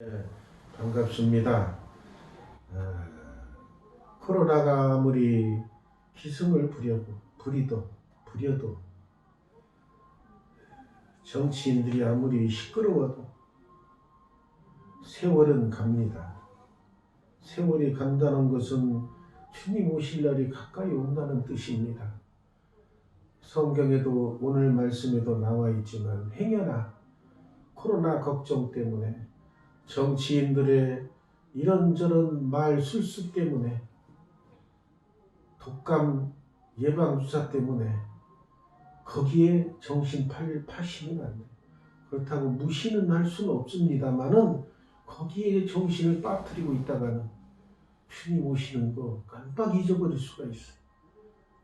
네, 반갑습니다. 코로나가 아무리 기승을 부려도 정치인들이 아무리 시끄러워도 세월은 갑니다. 세월이 간다는 것은 주님 오실 날이 가까이 온다는 뜻입니다. 성경에도 오늘 말씀에도 나와 있지만 행여나 코로나 걱정 때문에 정치인들의 이런저런 말 술수 때문에 독감 예방주사 때문에 거기에 정신 파시면 안 돼요. 그렇다고 무시는 할 수는 없습니다만은 거기에 정신을 빠뜨리고 있다가는 주님 오시는 거 깜빡 잊어버릴 수가 있어요.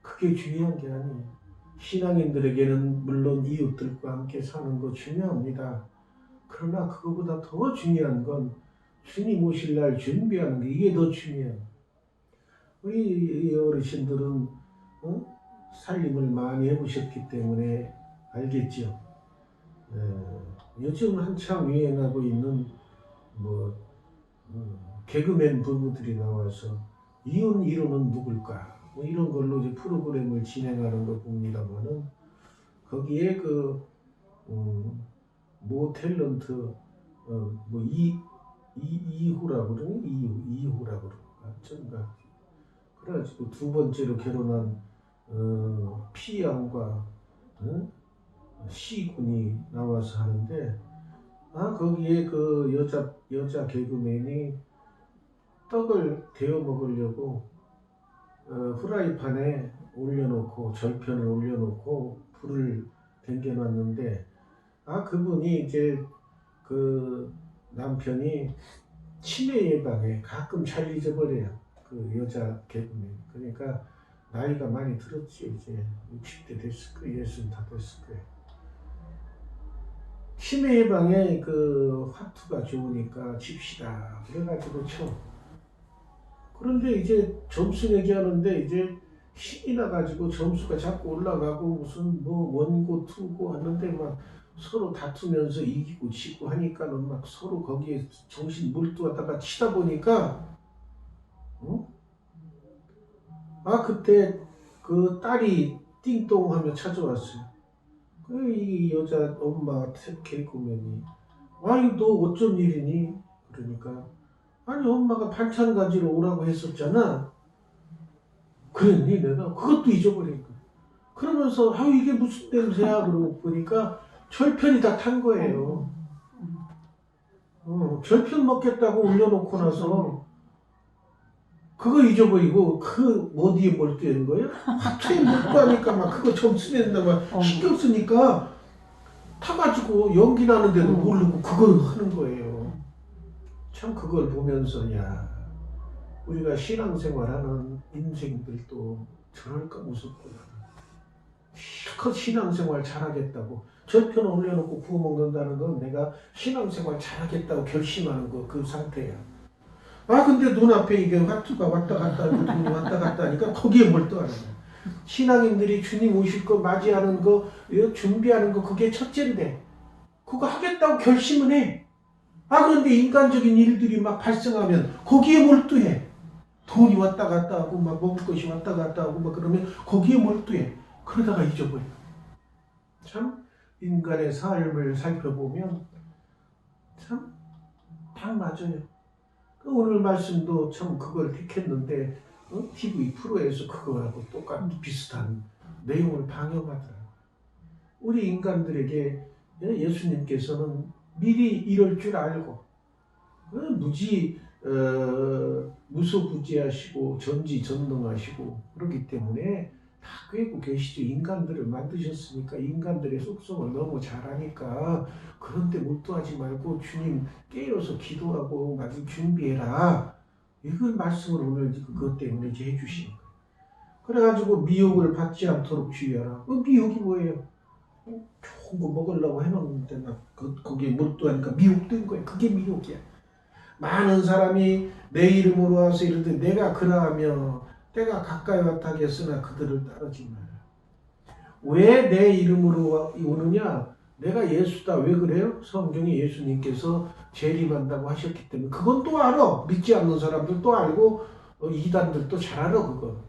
그게 중요한 게 아니에요. 신앙인들에게는 물론 이웃들과 함께 사는 거 중요합니다. 그러나 그거보다 더 중요한 건 주님 오실 날 준비하는 게 이게 더 중요해요. 우리 어르신들은 살림을 많이 해보셨기 때문에 알겠죠. 요즘 한참 유행하고 있는 개그맨 부부들이 나와서 이혼 1호는 누굴까? 이런 걸로 이제 프로그램을 진행하는 거 봅니다만은 거기에 모 탤런트 이후라고 그러니 이후라고 그러나 어쩐가 그래가지고 두 번째로 결혼한 피양과 시군이 나와서 하는데 거기에 그 여자 개그맨이 떡을 데워 먹으려고 후라이팬에 올려놓고 절편을 올려놓고 불을 댕겨놨는데 그분이 이제 그 남편이 치매 예방에 가끔 잘 잊어버려요. 그 여자 개그맨. 그러니까 나이가 많이 들었지. 이제 60대 됐을 거예요. 60 다 됐을 거예요. 치매 예방에 그 화투가 좋으니까 칩시다. 그래가지고 쳐. 그런데 이제 점수 내기 하는데 이제 힘이 나가지고 점수가 자꾸 올라가고 무슨 원고 투고 하는데 막 서로 다투면서 이기고 지고 하니까는 막 서로 거기에 정신 몰두하다가 치다 보니까 그때 그 딸이 띵동하며 찾아왔어요. 이 여자 엄마 개그맨이 이거 너 어쩐 일이니? 그러니까 아니 엄마가 반찬 가지러 오라고 했었잖아. 그랬니 내가? 그것도 잊어버린 거야. 그러면서 이게 무슨 냄새야? 그러고 보니까 절편이 다 탄 거예요. 절편 먹겠다고 올려놓고 나서 그거 잊어버리고 그 어디에 몰두한 거예요? 화투에 몰두하니까 막 그거 점수 낸다 막 신경 쓰니까 타가지고 연기 나는데도 모르고 그걸 하는 거예요. 참 그걸 보면서 우리가 신앙생활하는 인생들도 저럴까 무섭구나. 실컷 신앙생활 잘하겠다고 절편 올려놓고 구워 먹는다는 건 내가 신앙생활 잘하겠다고 결심하는 거 그 상태야. 근데 눈앞에 이게 화투가 왔다 갔다 하고 돈이 왔다 갔다 하니까 거기에 몰두하는 거야. 신앙인들이 주님 오실 거 맞이하는 거 준비하는 거 그게 첫째인데 그거 하겠다고 결심은 해. 그런데 인간적인 일들이 막 발생하면 거기에 몰두해. 돈이 왔다 갔다 하고 막 먹을 것이 왔다 갔다 하고 막 그러면 거기에 몰두해. 그러다가 잊어버려. 참 인간의 삶을 살펴보면 참 딱 맞아요. 오늘 말씀도 참 그걸 택했는데 TV 프로에서 그거하고 똑같은 비슷한 내용을 방영하더라고요. 우리 인간들에게 예수님께서는 미리 이럴 줄 알고 무소부지하시고 전지전능하시고 그렇기 때문에 다 꿰고 계시죠. 인간들을 만드셨으니까 인간들의 속성을 너무 잘 아니까 그런데 몰두하지 말고 주님 깨어서 기도하고 마치 준비해라. 이걸 말씀을 오늘 그것 때문에 이제 해주신 거예요. 그래가지고 미혹을 받지 않도록 주의하라. 미혹이 뭐예요? 좋은 거 먹으려고 해놓는데 거기에 몰두하니까 미혹된 거예요. 그게 미혹이야. 많은 사람이 내 이름으로 와서 이러되 내가 그러하며 때가 가까이 왔다 하겠으나 그들을 따르지 마라. 왜 내 이름으로 오느냐? 내가 예수다. 왜 그래요? 성경에 예수님께서 재림한다고 하셨기 때문에 그건 또 알아. 믿지 않는 사람들도 알고 이단들도 잘 알아 그거.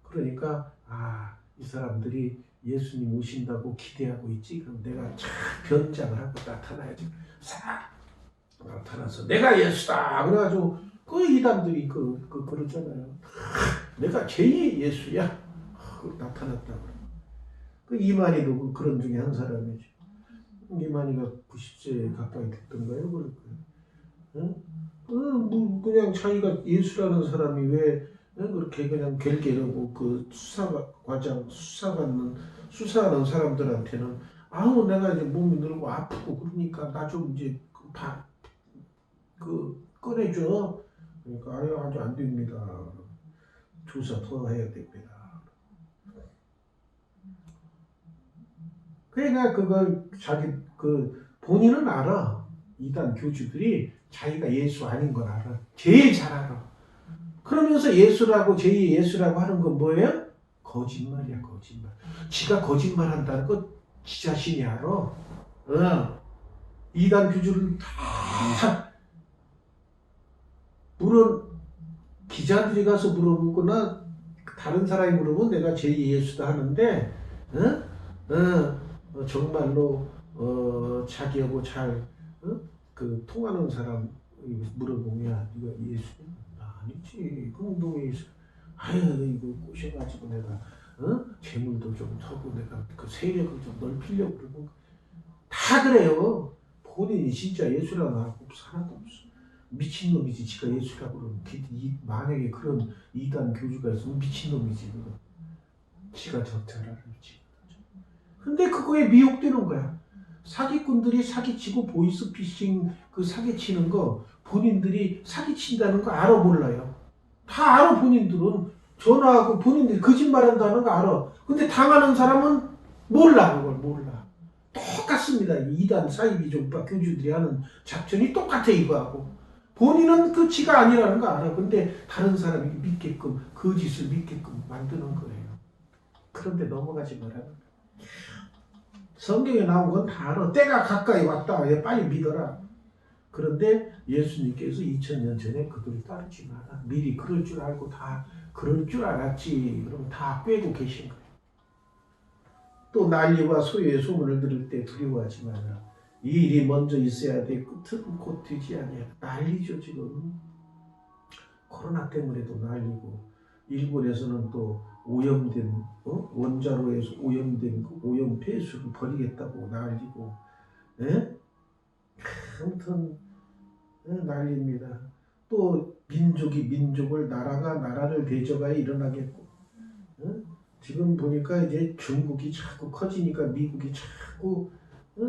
그러니까 이 사람들이 예수님 오신다고 기대하고 있지. 그럼 내가 참 변장을 하고 나타나야지. 싹 나타나서 내가 예수다. 그래가지고 그 이단들이 그러잖아요. 내가 제2의 예수야. 나타났다고. 그 이만희도 그런 중에 한 사람이죠. 이만희가 90세 가까이 됐던 거예요. 그럴 거예요. 뭐 그냥 자기가 예수라는 사람이 왜 그렇게 그냥 갤갤하고 그 수사하는 사람들한테는 내가 이제 몸이 늘고 아프고 그러니까 나 좀 이제 꺼내줘. 그러니까 아주 안 됩니다. 조사 더 해야 됩니다. 그러니까 그걸 본인은 알아. 이단 교주들이 자기가 예수 아닌 걸 알아. 제일 잘 알아. 그러면서 예수라고 제2의 예수라고 하는 건 뭐예요? 거짓말이야 거짓말. 지가 거짓말한다는 거 지 자신이 알아. 이단 교주를 다 기자들이 가서 물어보거나 다른 사람이 물어보면 내가 제2의 예수다 하는데 정말로 자기하고 잘 통하는 사람 물어보면 이거 예수님 아니지. 그럼 예수. 이거 꼬셔가지고 내가 재물도 좀 서고 내가 그 세력을 좀 넓히려고 그러고 다 그래요. 본인이 진짜 예수라고 하고 하나도 없어. 미친놈이지. 지가 예수라고 그러면 만약에 그런 이단 교주가 있으면 미친놈이지. 지가 저태를 알지. 근데 그거에 미혹되는 거야. 사기꾼들이 사기치고 보이스피싱 사기치는 거 본인들이 사기친다는 거 알아 몰라요? 다 알아. 본인들은 전화하고 본인들이 거짓말한다는 거 알아. 근데 당하는 사람은 몰라. 그걸 몰라. 똑같습니다. 이단 사이비종파 교주들이 하는 작전이 똑같아 이거하고. 본인은 지가 아니라는 거 알아. 근데 다른 사람이 믿게끔 거짓을 믿게끔 만드는 거예요. 그런데 넘어가지 말아요. 성경에 나온 건 다 알아. 때가 가까이 왔다. 빨리 믿어라. 그런데 예수님께서 2000년 전에 그들을 따르지 마라. 미리 그럴 줄 알고 다 그럴 줄 알았지. 그러면 다 꿰고 계신 거예요. 또 난리와 소유의 소문을 들을 때 두려워하지 마라. 이 일이 먼저 있어야 돼. 끝은 곧 되지 아니야. 난리죠 지금. 코로나 때문에도 난리고 일본에서는 또 오염된 원자로에서 오염된 오염 폐수를 버리겠다고 난리고 아무튼 난리입니다. 또 민족이 민족을 나라가 나라를 대적하여 일어나겠고 지금 보니까 이제 중국이 자꾸 커지니까 미국이 자꾸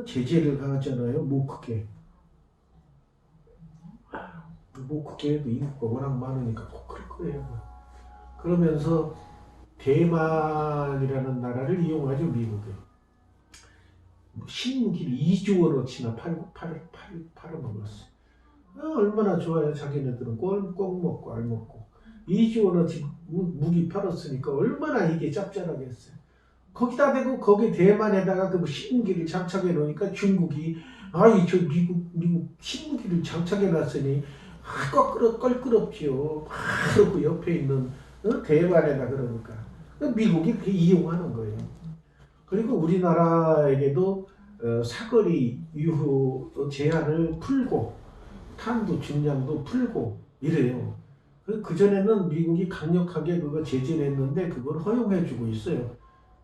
제재를 가하잖아요. 못 크게 해도 인구가 워낙 많으니까 꼭 그럴 거예요. 그러면서 대만이라는 나라를 이용하죠. 미국이 신무기를 2조 원어치나 팔아먹었어. 얼마나 좋아요. 자기네들은 꼭 먹고 알 먹고 2조 원어치 무기 팔았으니까 얼마나 이게 짭짤하겠어요. 거기다 대고 거기 대만에다가 그 신무기를 장착해 놓으니까 중국이 저 미국 신무기를 장착해 놨으니 껄끄럽지요. 그렇고 옆에 있는 대만에다 그러니까 미국이 그렇게 이용하는 거예요. 그리고 우리나라에게도 사거리 이후 제한을 풀고 탄도 중량도 풀고 이래요. 그전에는 미국이 강력하게 그거 제재를 했는데 그걸 허용해주고 있어요.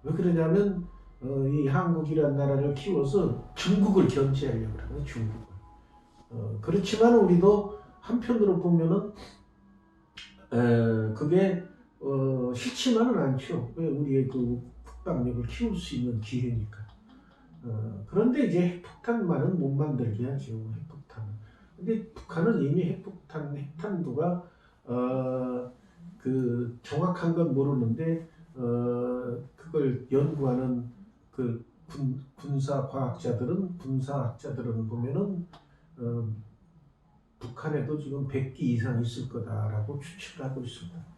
왜 그러냐면 이 한국이라는 나라를 키워서 중국을 견제하려고 그래요. 중국을. 그렇지만 우리도 한편으로 보면은 그게 싫지만은 않죠. 왜 우리의 국방력을 키울 수 있는 기회니까. 그런데 이제 핵폭탄만은 못 만들게 하죠. 핵폭탄. 근데 북한은 이미 핵탄두가 정확한 건 모르는데 그걸 연구하는 군사학자들은 보면은 북한에도 지금 100기 이상 있을 거다라고 추측을 하고 있습니다.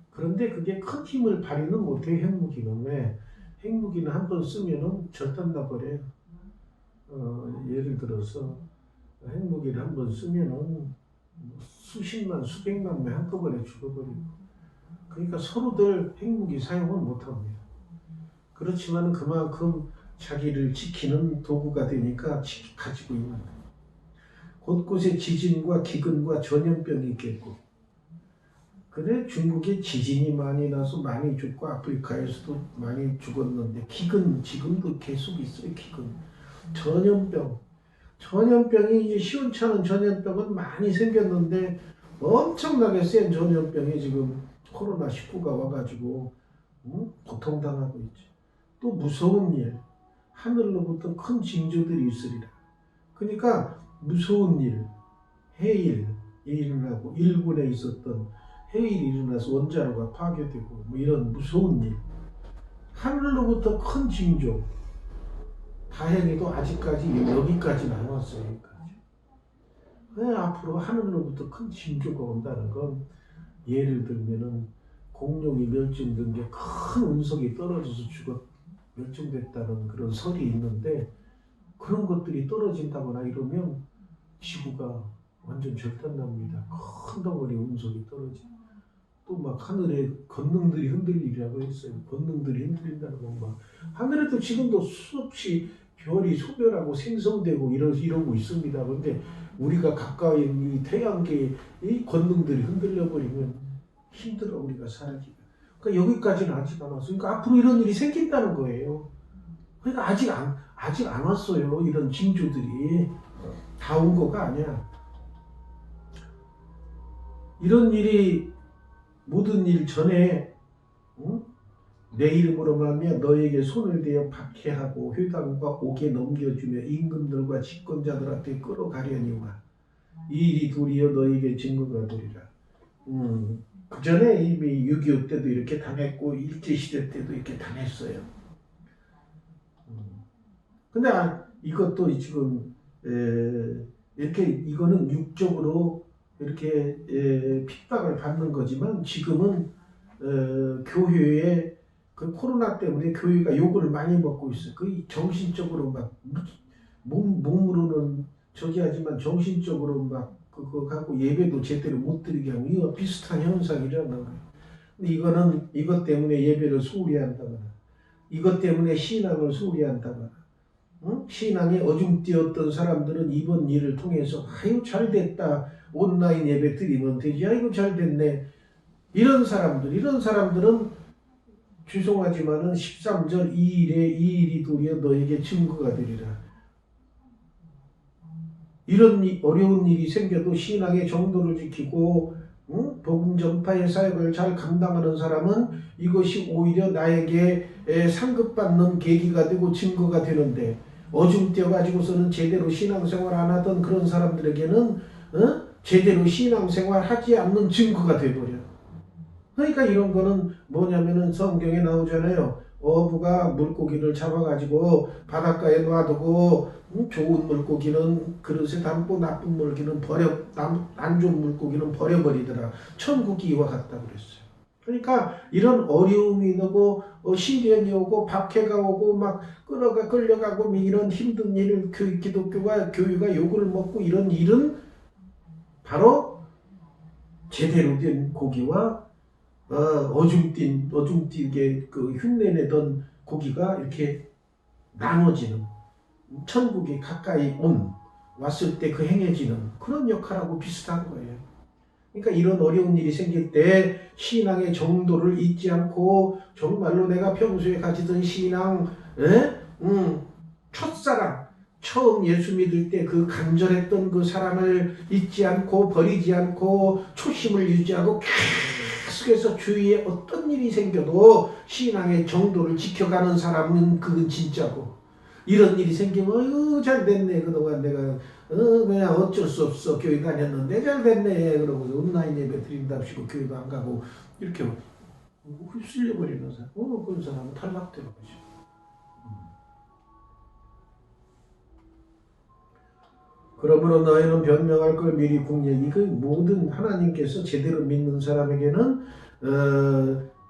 그런데 그게 큰 힘을 발휘는 못해요. 핵무기는. 왜? 핵무기는 한번 쓰면은 절단 나버려요. 예를 들어서 핵무기를 한번 쓰면은 수십만, 수백만 명 한꺼번에 죽어버리고. 그러니까 서로들 핵무기 사용을 못합니다. 그렇지만 그만큼 자기를 지키는 도구가 되니까 가지고 있는 거예요. 곳곳에 지진과 기근과 전염병이 있겠고, 그래 중국에 지진이 많이 나서 많이 죽고 아프리카에서도 많이 죽었는데 기근 지금도 계속 있어요. 기근, 전염병이 이제 시원찮은 전염병은 많이 생겼는데 엄청나게 센 전염병이 지금 코로나19가 와가지고 고통당하고 있죠. 또 무서운 일, 하늘로부터 큰 징조들이 있으리라. 그러니까 무서운 일, 해일이 일어나고 일본에 있었던 해일이 일어나서 원자로가 파괴되고 뭐 이런 무서운 일, 하늘로부터 큰 징조. 다행히도 아직까지 여기까지는 안 왔어요. 여기까지. 왜 앞으로 하늘로부터 큰 징조가 온다는 건 예를 들면은 공룡이 멸종된 게 큰 운석이 떨어져서 멸종됐다는 그런 설이 있는데, 그런 것들이 떨어진다거나 이러면 지구가 완전 절단납니다. 큰 덩어리 운석이 떨어지고. 또 막 하늘에 권능들이 흔들리라고 했어요. 권능들이 흔들린다는 건 막 하늘에도 지금도 수없이 별이 소멸하고 생성되고 이러고 있습니다. 그런데 우리가 가까이 이 태양계의 이 권능들이 흔들려 버리면 힘들어 우리가 살기가. 그러니까 여기까지는 아직 안 왔어요. 그러니까 앞으로 이런 일이 생긴다는 거예요. 그러니까 아직 안 왔어요. 이런 징조들이 다 온 거가 아니야. 이런 일이 모든 일 전에 내 이름으로 말하며 너에게 손을 대어 박해하고 회당과 옥에 넘겨주며 임금들과 집권자들한테 끌어가려니와 이 일이 도리어 너에게 증거가 되리라. 그 전에 이미 6.25 때도 이렇게 당했고 일제시대 때도 이렇게 당했어요. 근데 이것도 지금 이렇게 이거는 육적으로 이렇게 핍박을 받는 거지만 지금은 교회에 그 코로나 때문에 교회가 욕을 많이 먹고 있어요. 그 정신적으로 막 몸으로는 저기 하지만 정신적으로 막 그거 갖고 예배도 제대로 못 드리게 하고 이와 비슷한 현상이 일어나는 거예요. 근데 이거는 이것 때문에 예배를 소홀히 한다거나 이것 때문에 신앙을 소홀히 한다거나 신앙에 어중뛰었던 사람들은 이번 일을 통해서 아유 잘됐다. 온라인 예배 드리면 되지. 아이고 잘됐네. 이런 사람들은 죄송하지만은 13절 이 일이 도리어 너에게 증거가 되리라. 이런 어려운 일이 생겨도 신앙의 정도를 지키고 복음 전파의 사역을 잘 감당하는 사람은 이것이 오히려 나에게 상급받는 계기가 되고 증거가 되는데, 어중뛰어 가지고서는 제대로 신앙생활 안 하던 그런 사람들에게는 제대로 신앙생활 하지 않는 증거가 돼버려. 그러니까 이런 거는 뭐냐면은 성경에 나오잖아요. 어부가 물고기를 잡아가지고 바닷가에 놔두고 좋은 물고기는 그릇에 담고 나쁜 물고기는 안 좋은 물고기는 버려버리더라. 천국이 이와 같다 그랬어요. 그러니까 이런 어려움이 오고 시련이 오고 박해가 오고 막 끌려가고 이런 힘든 일을 기독교가 교회가 욕을 먹고 이런 일은 바로 제대로 된 고기와 어중뛰게 그 흉내내던 고기가 이렇게 나눠지는, 천국이 가까이 왔을 때 그 행해지는 그런 역할하고 비슷한 거예요. 그러니까 이런 어려운 일이 생길 때 신앙의 정도를 잊지 않고 정말로 내가 평소에 가지던 신앙, 첫사랑, 처음 예수 믿을 때 그 간절했던 그 사랑을 잊지 않고 버리지 않고 초심을 유지하고 계속해서 주위에 어떤 일이 생겨도 신앙의 정도를 지켜가는 사람은 그건 진짜고, 이런 일이 생기면 어휴 잘됐네 그동안 내가 그냥 어쩔 수 없어 교회 다녔는데 잘됐네 그러고서 온라인 예배 드린답시고 교회도 안 가고 이렇게 휩쓸려버리는 사람, 그런 사람은 탈락되는 거죠. 그러므로 너희는 변명할 걸 미리 궁리하기. 그 모든 하나님께서 제대로 믿는 사람에게는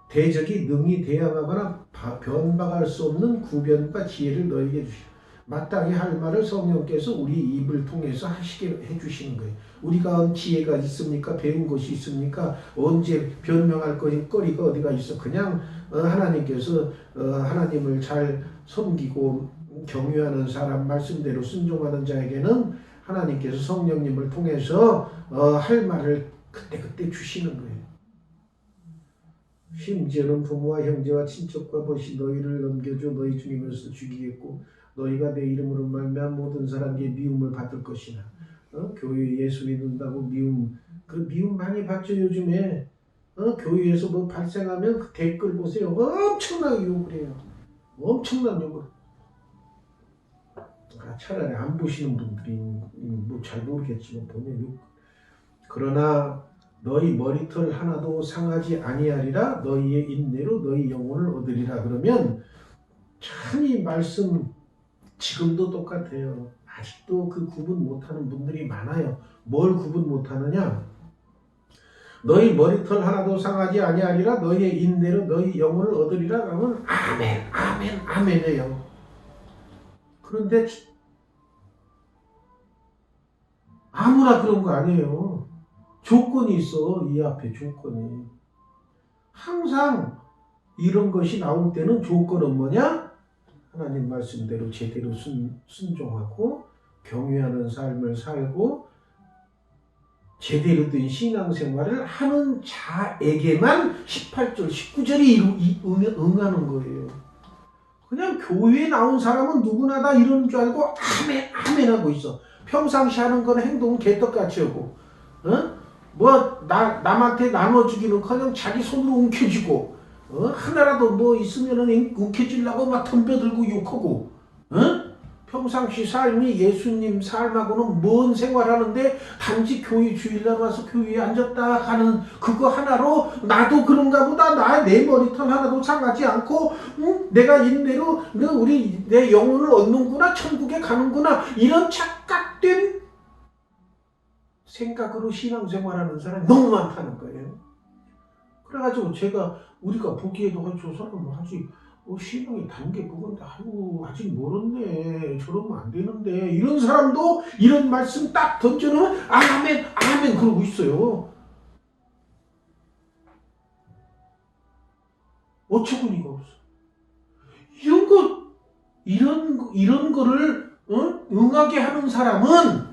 대적이 능히 대항하거나 변박할 수 없는 구변과 지혜를 너에게 주시라. 마땅히 할 말을 성령께서 우리 입을 통해서 하시게 해주시는 거예요. 우리가 지혜가 있습니까? 배운 것이 있습니까? 언제 변명할 거리가 어디가 있어? 그냥 하나님께서 하나님을 잘 섬기고 경유하는 사람, 말씀대로 순종하는 자에게는 하나님께서 성령님을 통해서 할 말을 그때그때 주시는 거예요. 심지어는 부모와 형제와 친척과 벗이 너희를 넘겨줘 너희 중이면서 죽이겠고 너희가 내 이름으로 말미암아 모든 사람에게 미움을 받을 것이나. 교회 예수 믿는다고 미움, 그 미움 많이 받죠 요즘에. 교회에서 뭐 발생하면 그 댓글 보세요. 엄청나게 욕을 해요. 엄청난 욕을. 차라리 안 보시는 분들이 뭐 잘 모르겠지만 보면 욕. 그러나 너희 머리털 하나도 상하지 아니하리라. 너희의 인내로 너희 영혼을 얻으리라. 그러면 참 이 말씀 지금도 똑같아요. 아직도 그 구분 못하는 분들이 많아요. 뭘 구분 못하느냐? 너희 머리털 하나도 상하지 아니하리라. 너희의 인내로 너희 영혼을 얻으리라. 그러면 아멘, 아멘, 아멘이에요. 그런데 아무나 그런 거 아니에요. 조건이 있어. 이 앞에 조건이. 항상 이런 것이 나올 때는 조건은 뭐냐? 하나님 말씀대로 제대로 순종하고 경외하는 삶을 살고 제대로 된 신앙생활을 하는 자에게만 18절, 19절이 응하는 거예요. 그냥 교회에 나온 사람은 누구나 다 이런 줄 알고 아멘, 아멘 하고 있어. 평상시 하는 건 행동은 개떡같이 하고, 남한테 나눠주기는커녕 자기 손으로 움켜쥐고, 하나라도 뭐 있으면은 움켜쥐려고 막 덤벼들고 욕하고, 평상시 삶이 예수님 삶하고는 먼 생활하는데 단지 교회 주일날 와서 교회에 앉았다 하는 그거 하나로 나도 그런가 보다. 내 머리털 하나도 상하지 않고 내가 인내로 내 영혼을 얻는구나. 천국에 가는구나. 이런 착각된 생각으로 신앙생활하는 사람이 너무 많다는 거예요. 그래가지고 우리가 보기에도 저 사람은 아직 신앙이 단계 그건데 아직 멀었네. 저러면 안 되는데. 이런 사람도 이런 말씀 딱 던져놓으면 아멘, 아멘 그러고 있어요. 어처구니가 없어. 이런 거를 응하게 하는 사람은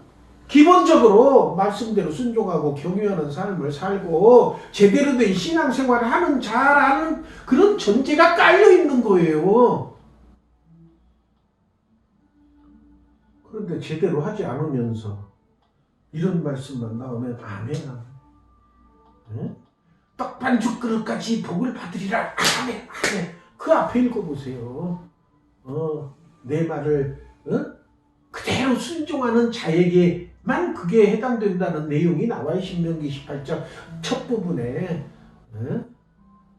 기본적으로 말씀대로 순종하고 경유하는 삶을 살고 제대로 된 신앙생활을 하는 자라는 그런 전제가 깔려 있는 거예요. 그런데 제대로 하지 않으면서 이런 말씀만 나오면 아멘, 아멘. 떡반죽 그릇까지 복을 받으리라. 아멘, 아멘. 그 앞에 읽어보세요. 내 말을 그대로 순종하는 자에게만 그게 해당된다는 내용이 나와요. 신명기 18장 첫 부분에.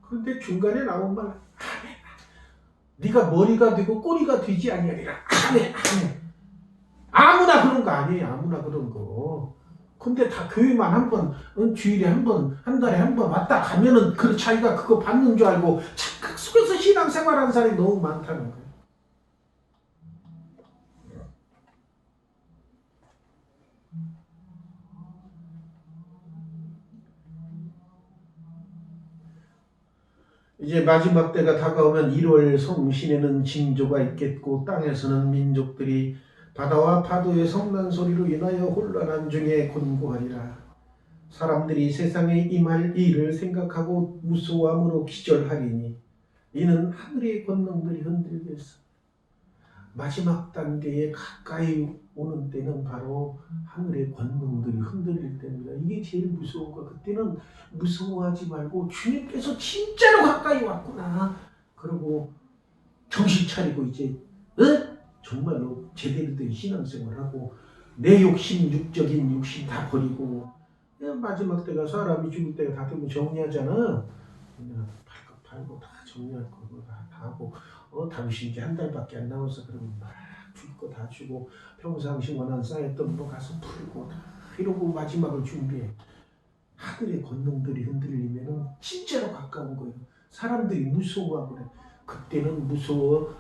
그런데 중간에 나온 말 아멘. 네가 머리가 되고 꼬리가 되지 아니하리라. 아멘, 아멘. 아무나 그런 거 아니에요. 아무나 그런 거. 근데 다 교회만 한 번, 주일에 한 번, 한 달에 한 번 왔다 가면은 그 자기가 그거 받는 줄 알고 착각 속에서 신앙생활하는 사람이 너무 많다는 거예요. 이제 마지막 때가 다가오면 1월 성신에는 징조가 있겠고 땅에서는 민족들이 바다와 파도의 성난 소리로 인하여 혼란한 중에 곤고하리라. 사람들이 세상에 임할 일을 생각하고 무서워함으로 기절하리니 이는 하늘의 권능들이 흔들겠어. 마지막 단계에 가까이 오는 때는 바로 하늘의 권능들이 흔들릴 때입니다. 이게 제일 무서운 거. 그때는 무서워하지 말고 주님께서 진짜로 가까이 왔구나. 그리고 정신 차리고 이제 정말로 제대로 된 신앙생활하고 내 욕심, 육적인 욕심 다 버리고 마지막 때가 사람이 죽을 때가 다 되면 정리하잖아. 그냥 팔고 다 정리할 거고 다 하고 당신 이제 한 달밖에 안 남았어. 그러면 막 줄 거 다 주고 평상시 원한 쌓였던 거 가서 풀고 다 이러고 마지막을 준비해. 하늘의 권능들이 흔들리면은 진짜로 가까운 거예요. 사람들이 무서워하고 그래. 그때는 무서워.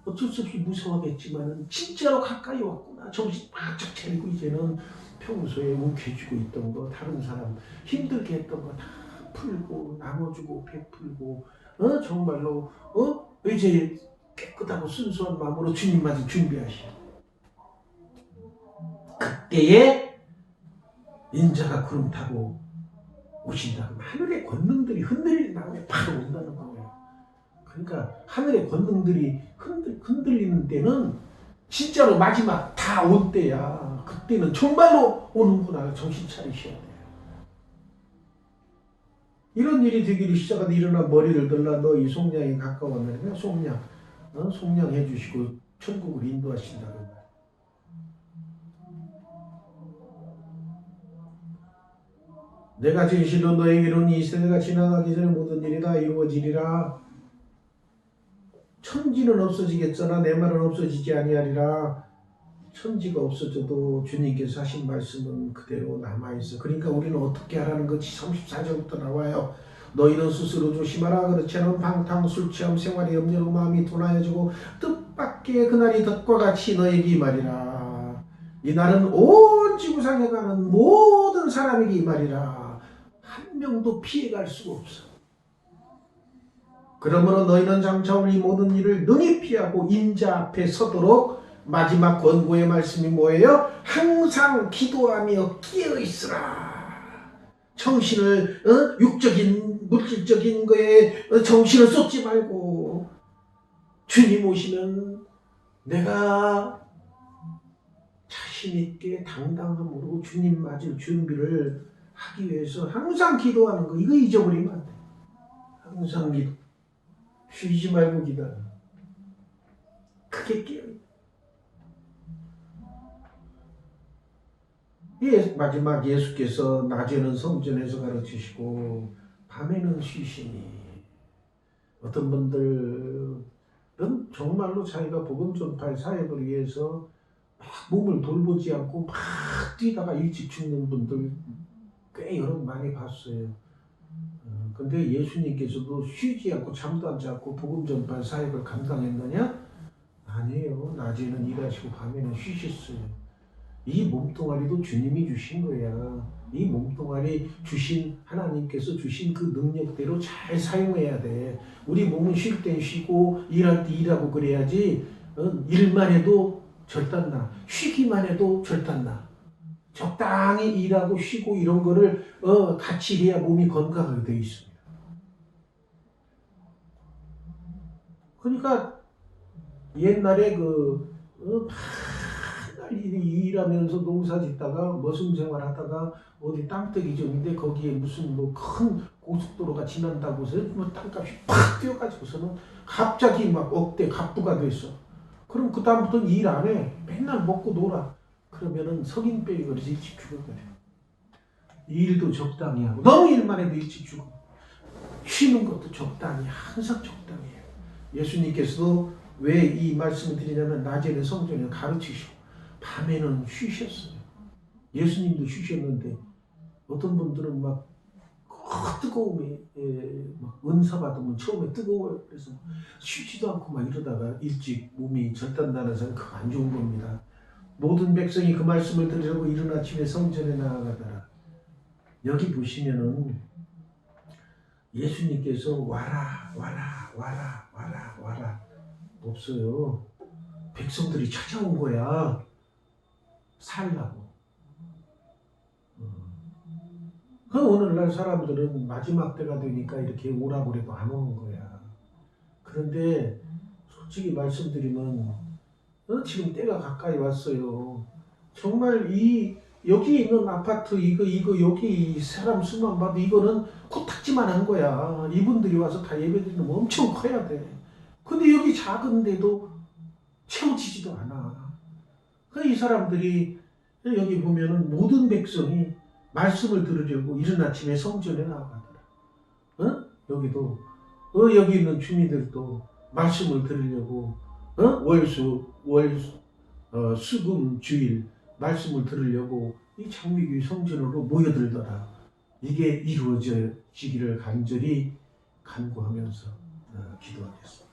어쩔 수 없이 무서워하겠지만은 진짜로 가까이 왔구나. 정신 바짝 차리고 이제는 평소에 묵혀주고 있던 거, 다른 사람 힘들게 했던 거 다 풀고 나눠주고 베풀고 정말로 이제 깨끗하고 순수한 마음으로 주님 맞을 준비하시오. 그때에 인자가 구름 타고 오신다. 하늘의 권능들이 흔들리는 다음에 바로 온다는 거예요. 그러니까 하늘의 권능들이 흔들리는 때는 진짜로 마지막 다 올 때야. 그때는 정말로 오는구나. 정신 차리셔야 돼요. 이런 일이 되기를 시작하다 일어나 머리를 들라 너희 속량이 가까웠느냐. 속량. 속량해 주시고 천국을 인도하신다는 거예요. 내가 진실로 너에게로는 이 세대가 지나가기 전에 모든 일이 다 이루어지리라. 천지는 없어지겠으나 내 말은 없어지지 아니하리라. 천지가 없어져도 주님께서 하신 말씀은 그대로 남아있어. 그러니까 우리는 어떻게 하라는 것이 34절부터 나와요. 너희는 스스로 조심하라. 그렇지 않으면 방탕, 술취함, 생활의 염려로 마음이 둔하여지고 뜻밖의 그날이 덫과 같이 너에게 임하리라. 이 날은 온 지구상에 가는 모든 사람에게 임하리라. 한 명도 피해갈 수가 없어. 그러므로 너희는 장차 올 이 모든 일을 능히 피하고 인자 앞에 서도록 마지막 권고의 말씀이 뭐예요? 항상 기도하며 깨어있으라. 정신을 육적인 물질적인 거에 정신을 쏟지 말고 주님 오시면 내가 자신있게 당당함으로 주님 맞을 준비를 하기 위해서 항상 기도하는 거. 이거 잊어버리면 안 돼. 항상 기도. 쉬지 말고 기도하라. 크게 깨어. 마지막 예수께서 낮에는 성전에서 가르치시고 밤에는 쉬시니, 어떤 분들은 정말로 자기가 복음 전파의 사역을 위해서 막 몸을 돌보지 않고 막 뛰다가 일찍 죽는 분들 꽤 여러 많이 봤어요. 근데 예수님께서도 쉬지 않고 잠도 안 자고 복음 전파의 사역을 감당했느냐? 아니에요. 낮에는 일하시고 밤에는 쉬셨어요. 이 몸뚱아리도 주님이 주신 거야. 이 몸뚱아리 주신 하나님께서 주신 그 능력대로 잘 사용해야 돼. 우리 몸은 쉴 땐 쉬고 일할 때 일하고 그래야지. 일만 해도 절단나. 쉬기만 해도 절단나. 적당히 일하고 쉬고 이런 거를 같이 해야 몸이 건강하게 돼 있습니다. 그러니까 옛날에 일하면서 농사 짓다가 머슴 생활하다가 어디 땅덩이 좀인데 거기에 무슨 큰 고속도로가 지난다고 해서 땅값이 팍 뛰어가지고서는 갑자기 막 억대 갑부가 됐어. 그럼 그 다음부터는 일 안 해. 맨날 먹고 놀아. 그러면은 성인병이 걸려서 일찍 죽어버려. 일도 적당히 하고 너무 일만 해도 일찍 죽어. 쉬는 것도 적당히, 항상 적당히 해요. 예수님께서도 왜 이 말씀을 드리냐면 낮에는 성전에 가르치시고 밤에는 쉬셨어요. 예수님도 쉬셨는데 어떤 분들은 막 뜨거움에 막 은사 받으면 처음에 뜨거워요. 그래서 쉬지도 않고 막 이러다가 일찍 몸이 절단나는 사람 그거 안 좋은 겁니다. 모든 백성이 그 말씀을 들으려고 이른 아침에 성전에 나아가더라. 여기 보시면은 예수님께서 와라 없어요. 백성들이 찾아온 거야. 살라고. 그 오늘날 사람들은 마지막 때가 되니까 이렇게 오라고 그래도 안 오는 거야. 그런데 솔직히 말씀드리면 지금 때가 가까이 왔어요. 정말 여기 있는 아파트 이거 여기 사람 수만 봐도 이거는 코딱지만 한 거야. 이분들이 와서 다 예배드리면 엄청 커야 돼. 근데 여기 작은데도 채워지지도 않아. 이 사람들이 여기 보면은 모든 백성이 말씀을 들으려고 이른 아침에 성전에 나가더라. 여기도 여기 있는 주민들도 말씀을 들으려고 수금 주일 말씀을 들으려고 이 장미교회 성전으로 모여들더라. 이게 이루어지기를 간절히 간구하면서 기도하겠습니다.